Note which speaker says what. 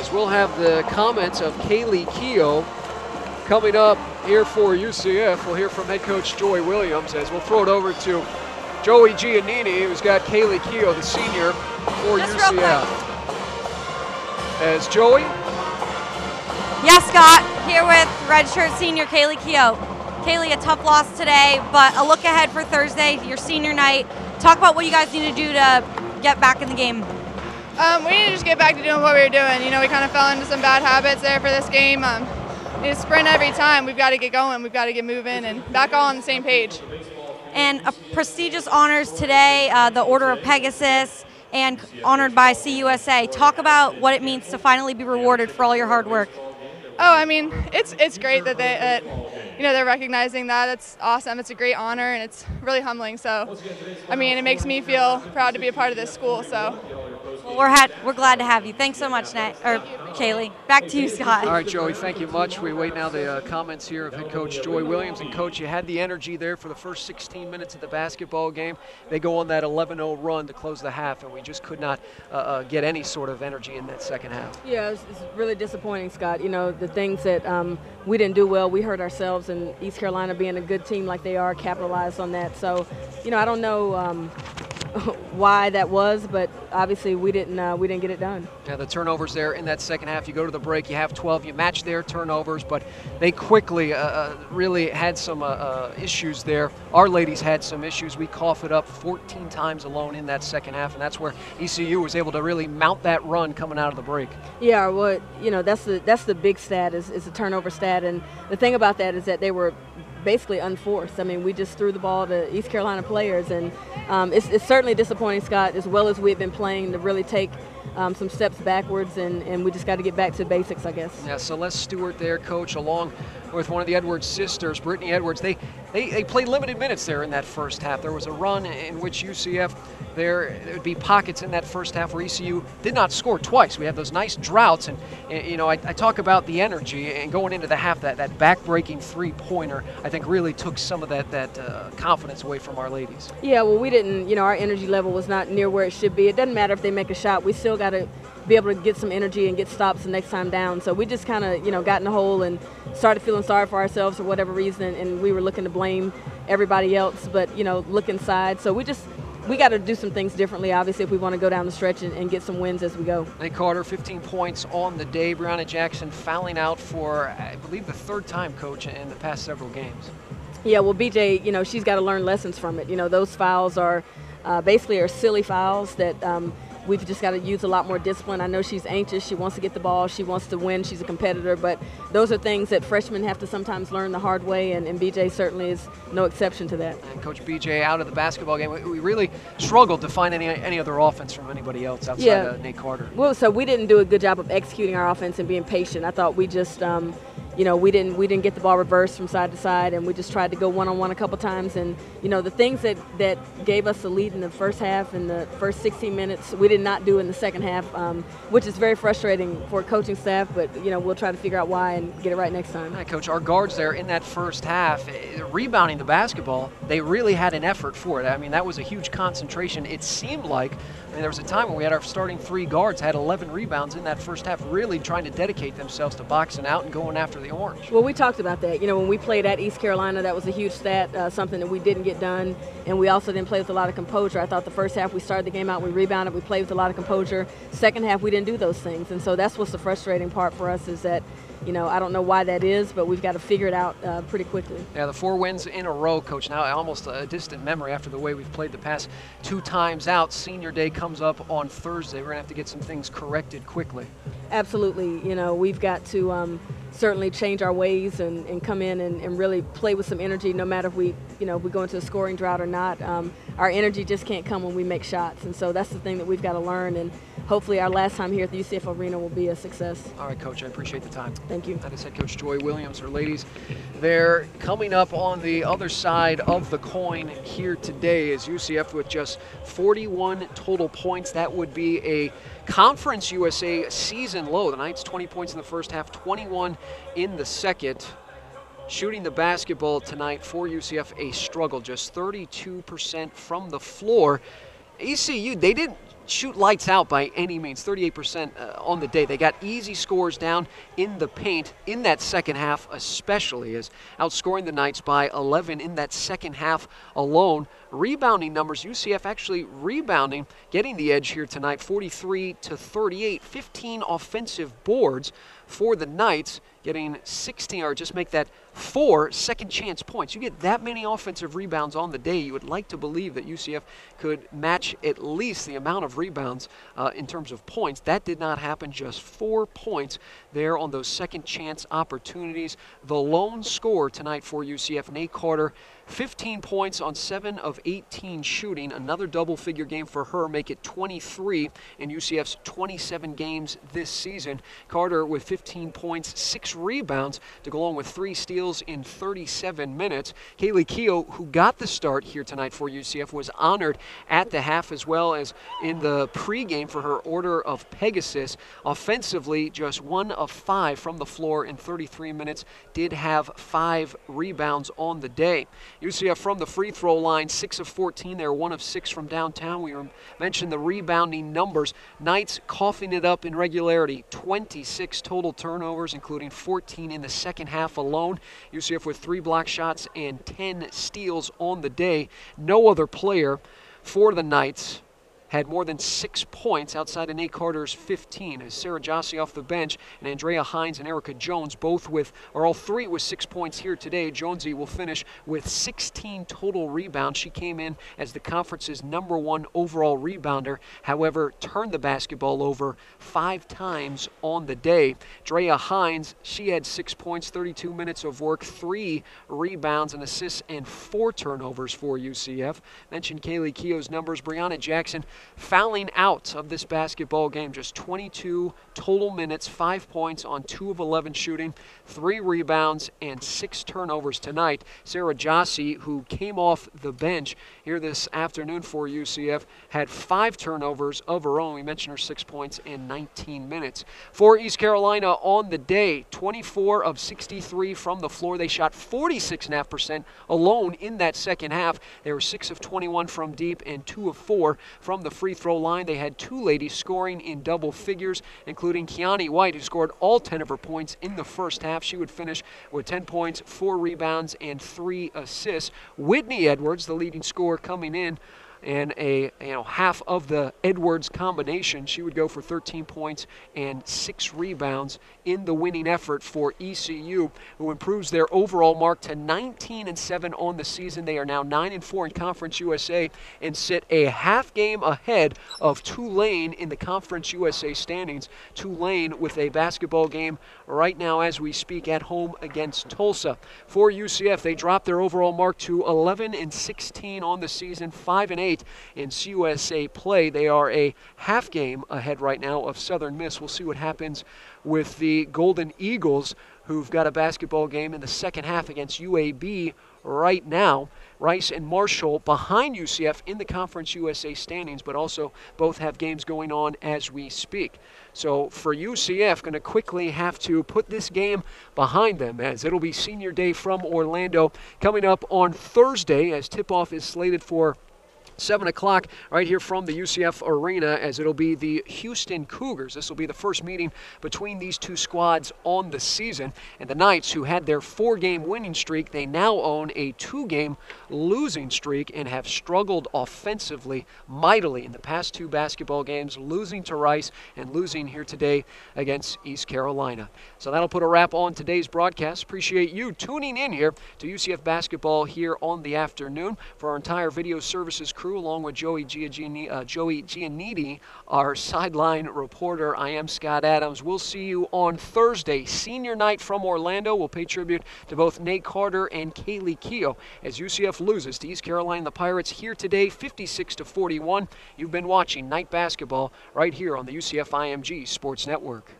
Speaker 1: as we'll have the comments of Kaylee Keough coming up here for UCF. We'll hear from head coach Joy Williams as we'll throw it over to Joey Giannini, who's got Kaylee Keough, the senior, for UCF. As Joey?
Speaker 2: Yes, Scott, here with redshirt senior Kaylee Keough. Kaylee, a tough loss today, but a look ahead for Thursday, your senior night. Talk about what you guys need to do to get back in the game.
Speaker 3: We need to just get back to doing what we were doing. You know, we kind of fell into some bad habits there for this game. We need to sprint every time. We've got to get going. We've got to get moving and back all on the same page.
Speaker 2: And a prestigious honors today, the Order of Pegasus, and honored by CUSA. Talk about what it means to finally be rewarded for all your hard work.
Speaker 3: Oh, I mean, it's great that they're recognizing that. It's awesome. It's a great honor, and it's really humbling. So, I mean, it makes me feel proud to be a part of this school. So.
Speaker 2: Well, we're glad to have you. Thanks so much, Kaylee. Back to you, Scott.
Speaker 1: All right, Joey, thank you much. We wait now the comments here of head coach Joy Williams. And, Coach, you had the energy there for the first 16 minutes of the basketball game. They go on that 11-0 run to close the half, and we just could not get any sort of energy in that second half.
Speaker 4: Yeah, it's really disappointing, Scott. You know, the things that we didn't do well, we hurt ourselves, and East Carolina being a good team like they are capitalized on that. So, you know, I don't know why that was, but obviously we didn't get it done.
Speaker 1: Yeah, the turnovers there in that second half. You go to the break, you have 12, you match their turnovers, but they quickly really had some issues there. Our ladies had some issues. We coughed it up 14 times alone in that second half, and that's where ECU was able to really mount that run coming out of the break.
Speaker 4: Yeah, well, you know, that's the big stat is the turnover stat, and the thing about that is that they were basically unforced. I mean, we just threw the ball to East Carolina players, and it's certainly disappointing, Scott, as well as we've been playing, to really take some steps backwards, and we just got to get back to basics, I guess.
Speaker 1: Yeah, Celeste Stewart there, Coach, along with one of the Edwards sisters, Brittany Edwards. They played limited minutes there in that first half. There was a run in which UCF, there would be pockets in that first half where ECU did not score twice. We had those nice droughts, and you know, I talk about the energy, and going into the half, that back-breaking three-pointer, I think really took some of that confidence away from our ladies.
Speaker 4: Yeah, well, we didn't, you know, our energy level was not near where it should be. It doesn't matter if they make a shot. We still got to be able to get some energy and get stops the next time down. So we just kind of, you know, got in the hole and started feeling sorry for ourselves for whatever reason, and we were looking to blame everybody else, but, you know, look inside. So we got to do some things differently, obviously, if we want to go down the stretch and get some wins as we go.
Speaker 1: Nate Carter, 15 points on the day. Brianna Jackson fouling out for, I believe, the third time, Coach, in the past several games.
Speaker 4: Yeah, well, BJ, you know, she's got to learn lessons from it. You know, those fouls are basically silly fouls that we've just got to use a lot more discipline. I know she's anxious. She wants to get the ball. She wants to win. She's a competitor. But those are things that freshmen have to sometimes learn the hard way, and BJ certainly is no exception to that.
Speaker 1: And Coach BJ out of the basketball game. We really struggled to find any other offense from anybody else outside of Nate Carter.
Speaker 4: Well, so we didn't do a good job of executing our offense and being patient. I thought we just you know, we didn't get the ball reversed from side to side, and we just tried to go one-on-one a couple times. And, you know, the things that gave us the lead in the first half and the first 16 minutes, we did not do in the second half, which is very frustrating for coaching staff, but, you know, we'll try to figure out why and get it right next time.
Speaker 1: Right, Coach, our guards there in that first half, rebounding the basketball, they really had an effort for it. I mean, that was a huge concentration. It seemed like, I mean, there was a time when we had our starting three guards had 11 rebounds in that first half, really trying to dedicate themselves to boxing out and going after the orange.
Speaker 4: Well, we talked about that. You know, when we played at East Carolina, that was a huge stat, something that we didn't get done, and we also didn't play with a lot of composure. I thought the first half we started the game out, we rebounded, we played with a lot of composure. Second half, we didn't do those things, and so that's what's the frustrating part for us is that, you know, I don't know why that is, but we've got to figure it out pretty quickly.
Speaker 1: Yeah, the 4 wins in a row, Coach. Now almost a distant memory after the way we've played the past 2 times out. Senior day comes up on Thursday. We're going to have to get some things corrected quickly. Absolutely.
Speaker 4: You know, we've got to certainly change our ways and come in and really play with some energy, no matter if we go into a scoring drought or not. Our energy just can't come when we make shots, and so that's the thing that we've got to learn, and hopefully our last time here at the UCF Arena will be a success.
Speaker 1: All right, Coach, I appreciate the time.
Speaker 4: Thank you.
Speaker 1: That is head coach Joy Williams. Her ladies, they're coming up on the other side of the coin here today as UCF with just 41 total points. That would be a Conference USA season low. The Knights 20 points in the first half, 21 in the second. Shooting the basketball tonight for UCF, a struggle, just 32% from the floor. ECU, they didn't shoot lights out by any means, 38% on the day. They got easy scores down in the paint in that second half, especially as outscoring the Knights by 11 in that second half alone. Rebounding numbers, UCF actually rebounding, getting the edge here tonight, 43-38, 15 offensive boards for the Knights, getting 16, or just make that 4 second chance points. You get that many offensive rebounds on the day, you would like to believe that UCF could match at least the amount of rebounds in terms of points. That did not happen, just 4 points there on those second chance opportunities. The lone scorer tonight for UCF, Nate Carter, 15 points on 7 of 18 shooting. Another double-figure game for her, make it 23 in UCF's 27 games this season. Carter with 15 points, 6 rebounds to go along with 3 steals in 37 minutes. Kaylee Keough, who got the start here tonight for UCF, was honored at the half as well as in the pregame for her Order of Pegasus. Offensively, just 1 of 5 from the floor in 33 minutes, did have 5 rebounds on the day. UCF from the free throw line, 6 of 14. They're 1 of 6 from downtown. We mentioned the rebounding numbers. Knights coughing it up in regularity. 26 total turnovers, including 14 in the second half alone. UCF with 3 block shots and 10 steals on the day. No other player for the Knights had more than 6 points outside of Nate Carter's 15, as Sarah Jossie off the bench and Andrea Hines and Erica Jones all 3 with 6 points here today. Jonesy will finish with 16 total rebounds. She came in as the conference's #1 overall rebounder, however, turned the basketball over 5 times on the day. Drea Hines, she had 6 points, 32 minutes of work, 3 rebounds and assists, and 4 turnovers for UCF. Mentioned Kaylee Keough's numbers. Brianna Jackson fouling out of this basketball game, just 22 total minutes, 5 points on 2 of 11 shooting, 3 rebounds, and 6 turnovers tonight. Sarah Jossie, who came off the bench here this afternoon for UCF, had 5 turnovers of her own. We mentioned her 6 points in 19 minutes. For East Carolina on the day, 24 of 63 from the floor. They shot 46.5% alone in that second half. They were 6 of 21 from deep and 2 of 4 from the free throw line. They had 2 ladies scoring in double figures, including Keani White, who scored all 10 of her points in the first half. She would finish with 10 points, 4 rebounds, and 3 assists. Whitney Edwards, the leading scorer, coming in, and half of the Edwards combination. She would go for 13 points and 6 rebounds in the winning effort for ECU, who improves their overall mark to 19-7 on the season. They are now 9-4 in Conference USA and sit a half game ahead of Tulane in the Conference USA standings. Tulane with a basketball game right now as we speak at home against Tulsa. For UCF, they dropped their overall mark to 11-16 on the season, 5-8 in CUSA play. They are a half game ahead right now of Southern Miss. We'll see what happens with the Golden Eagles, who've got a basketball game in the second half against UAB right now. Rice and Marshall behind UCF in the Conference USA standings, but also both have games going on as we speak. So for UCF, going to quickly have to put this game behind them, as it'll be senior day from Orlando coming up on Thursday, as tip-off is slated for 7 o'clock right here from the UCF Arena, as it'll be the Houston Cougars. This will be the first meeting between these 2 squads on the season. And the Knights, who had their 4-game winning streak, they now own a 2-game losing streak and have struggled offensively mightily in the past 2 basketball games, losing to Rice and losing here today against East Carolina. So that'll put a wrap on today's broadcast. Appreciate you tuning in here to UCF basketball here on the afternoon. For our entire video services crew, along with Joey Gianniti, our sideline reporter, I am Scott Adams. We'll see you on Thursday, senior night from Orlando. We'll pay tribute to both Nate Carter and Kaylee Keough as UCF loses to East Carolina. The Pirates here today, 56-41. You've been watching Night Basketball right here on the UCF IMG Sports Network.